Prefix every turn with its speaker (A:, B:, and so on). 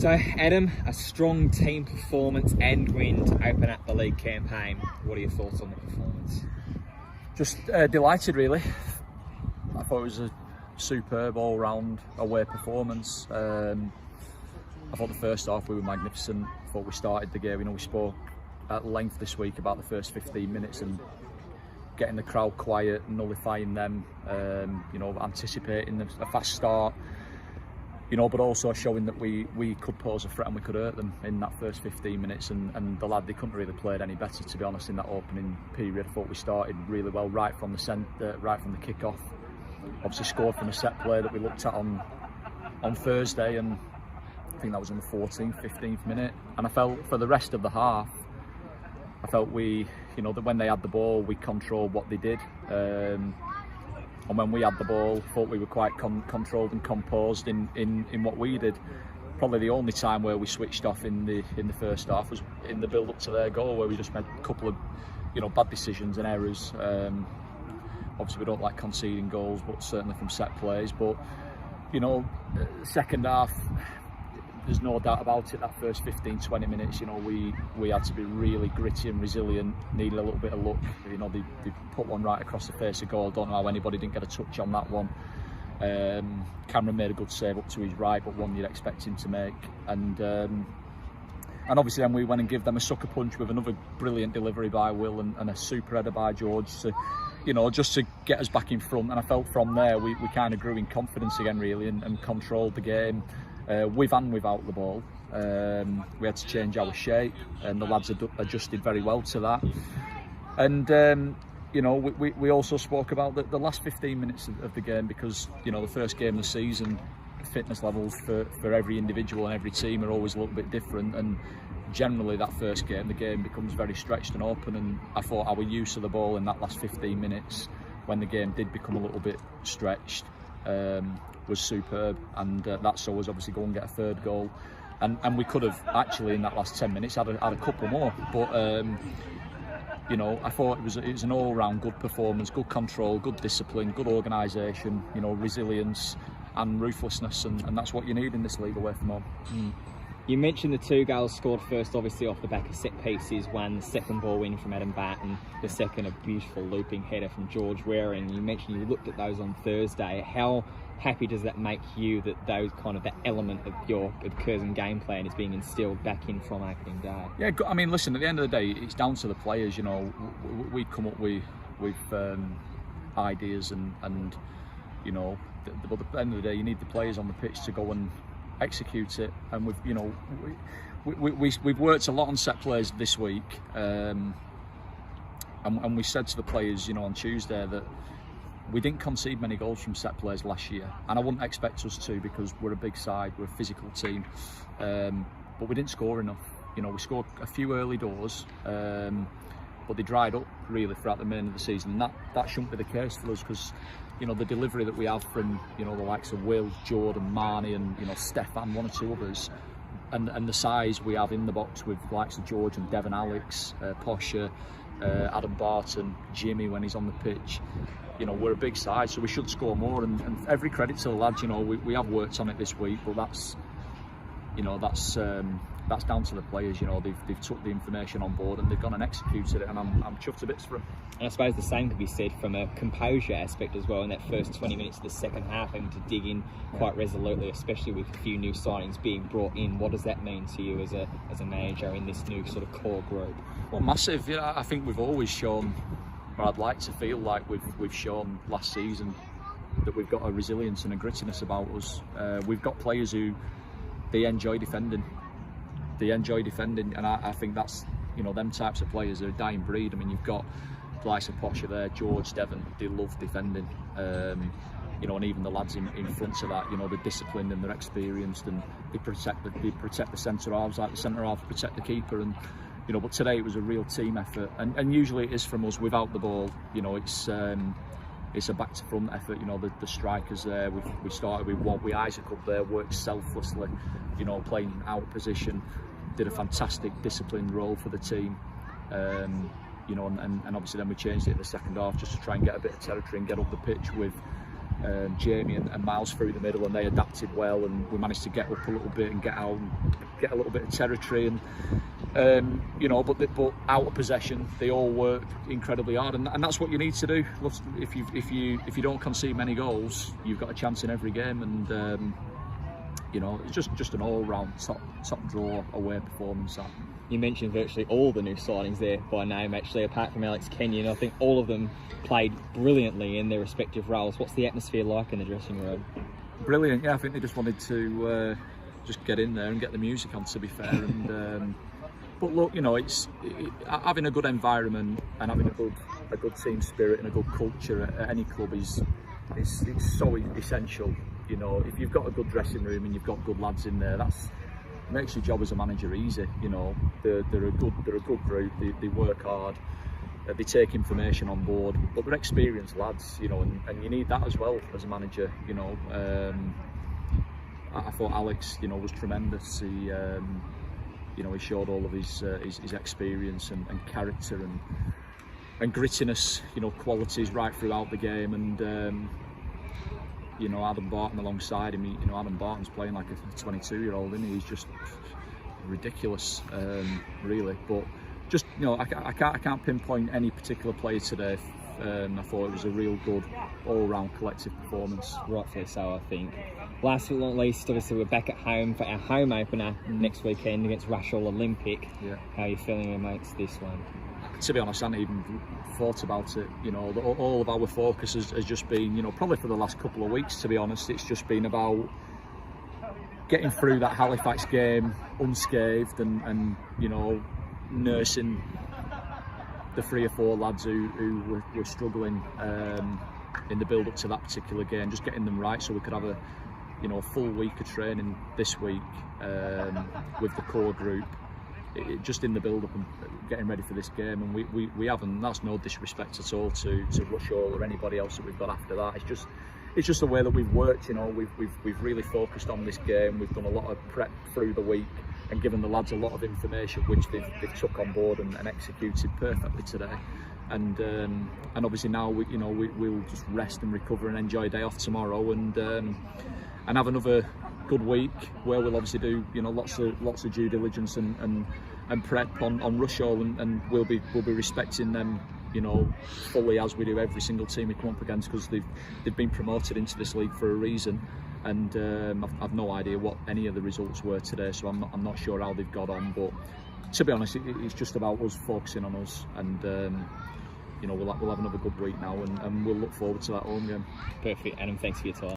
A: So Adam, a strong team performance and win to open up the league campaign. What are your thoughts on the performance?
B: Just delighted really. I thought it was a superb all-round away performance. I thought the first half we were magnificent. I thought we started the game, we spoke at length this week about the first 15 minutes and getting the crowd quiet, nullifying them, anticipating a fast start, but also showing that we could pose a threat and we could hurt them in that first 15 minutes. And the lad, they couldn't really play it any better, to be honest, in that opening period. I thought we started really well right from the kick-off. Obviously scored from a set play that we looked at on Thursday, and I think that was in the 14th, 15th minute. And I felt for the rest of the half, I felt that when they had the ball, we controlled what they did. And when we had the ball, I thought we were quite controlled and composed in what we did. Probably the only time where we switched off in the first half was in the build-up to their goal, where we just made a couple of bad decisions and errors. Obviously we don't like conceding goals, but certainly from set plays. But second half, there's no doubt about it, that first 15-20 minutes, we had to be really gritty and resilient, needed a little bit of luck. They put one right across the face of goal. Don't know how anybody didn't get a touch on that one. Cameron made a good save up to his right, but one you'd expect him to make. And obviously then we went and gave them a sucker punch with another brilliant delivery by Will and a super header by George to, just to get us back in front. And I felt from there we kind of grew in confidence again really and controlled the game. With and without the ball. We had to change our shape, and the lads adjusted very well to that. And we also spoke about the last 15 minutes of the game, because the first game of the season, fitness levels for every individual and every team are always a little bit different, and generally that first game, the game becomes very stretched and open. And I thought our use of the ball in that last 15 minutes, when the game did become a little bit stretched, was superb, and that saw us obviously go and get a third goal, and we could have actually in that last 10 minutes had a couple more, but I thought it was an all-round good performance, good control, good discipline, good organisation, resilience and ruthlessness, and that's what you need in this league away from home.
A: You mentioned the 2 goals scored first obviously off the back of set pieces, one the second ball win from Adam Barton, the second a beautiful looping header from George Waring. You mentioned you looked at those on Thursday. How happy does that make you that that element of your Curzon game plan is being instilled back in from opening day? Yeah,
B: I mean, listen, at the end of the day, it's down to the players. We come up with ideas and but at the end of the day, you need the players on the pitch to go and execute it. And we've worked a lot on set plays this week, and we said to the players, on Tuesday, that we didn't concede many goals from set plays last year, and I wouldn't expect us to, because we're a big side, we're a physical team, but we didn't score enough. We scored a few early doors, but they dried up really throughout the remainder of the season, and that shouldn't be the case for us, because the delivery that we have from the likes of Will, Jordan, Marnie, and Stefan, one or two others, and the size we have in the box with the likes of George and Devon Alex, Posher, Adam Barton, Jimmy when he's on the pitch. We're a big side, so we should score more, and every credit to the lads. We have worked on it this week, but that's down to the players. They've took the information on board and they've gone and executed it, and I'm chuffed to bits for them.
A: And I suppose the same could be said from a composure aspect as well in that first 20 minutes of the second half, having to dig in quite resolutely, especially with a few new signings being brought in. What does that mean to you as a manager in this new sort of core group?
B: Well, massive. I think we've always shown, or I'd like to feel like we've shown last season, that we've got a resilience and a grittiness about us. We've got players who they enjoy defending. And I think that's, them types of players are a dying breed. I mean, you've got the likes of Posher there, George, Devon, they love defending. And even the lads in front of that, they're disciplined and they're experienced, and they protect the centre halves like the centre halves protect the keeper. And but today it was a real team effort, and usually it is from us without the ball. It's a back to front effort. The strikers there. We started with Isaac up there, worked selflessly, playing out of position, did a fantastic disciplined role for the team. And obviously then we changed it in the second half just to try and get a bit of territory and get up the pitch with Jamie and Miles through the middle, and they adapted well, and we managed to get up a little bit and get out and get a little bit of territory, and you know, but out of possession they all work incredibly hard, and that's what you need to do. If you don't concede many goals, you've got a chance in every game, and you know, it's just an all-round top draw away performance. That.
A: You mentioned virtually all the new signings there by name, actually, apart from Alex Kenyon. I think all of them played brilliantly in their respective roles. What's the atmosphere like in the dressing room?
B: Brilliant, yeah. I think they just wanted to just get in there and get the music on, to be fair. And but look, you know, it's having a good environment and having a good team spirit and a good culture at any club is so essential. You know, if you've got a good dressing room and you've got good lads in there, that's makes your job as a manager easy. You know, they're a good group. They work hard. They take information on board, but they're experienced lads. You know, and you need that as well as a manager. You know, I thought Alex, you know, was tremendous. He, you know, he showed all of his experience and character and grittiness. You know, qualities right throughout the game, and you know, Adam Barton alongside him. You know, Adam Barton's playing like a 22-year-old, and he's just ridiculous, really. But just, you know, I can't pinpoint any particular player today. I thought it was a real good all-round collective performance.
A: Rightfully so, I think. Last but not least, obviously we're back at home for our home opener next weekend against Rushall Olympic. Yeah. How are you feeling amongst this one?
B: To be honest, I hadn't even thought about it. You know, all of our focus has just been, you know, probably for the last couple of weeks, to be honest, it's just been about getting through that Halifax game unscathed and you know, nursing the 3 or 4 lads who were struggling in the build-up to that particular game, just getting them right so we could have a, you know, a full week of training this week with the core group. Just in the build-up and getting ready for this game, and we haven't. That's no disrespect at all to Rushall or anybody else that we've got after that. It's just the way that we've worked. You know, we've really focused on this game. We've done a lot of prep through the week and given the lads a lot of information, which they've took on board and executed perfectly today. And obviously now we'll just rest and recover and enjoy a day off tomorrow and have another good week where we'll obviously do, you know, lots of due diligence and prep on Rushall, and we'll be respecting them, you know, fully, as we do every single team we come up against, because they've been promoted into this league for a reason, and I've no idea what any of the results were today, so I'm not sure how they've got on, but to be honest, it's just about us focusing on us, and you know, we'll have another good week now, and we'll look forward to that home game.
A: Perfect, Adam. Thanks for your time.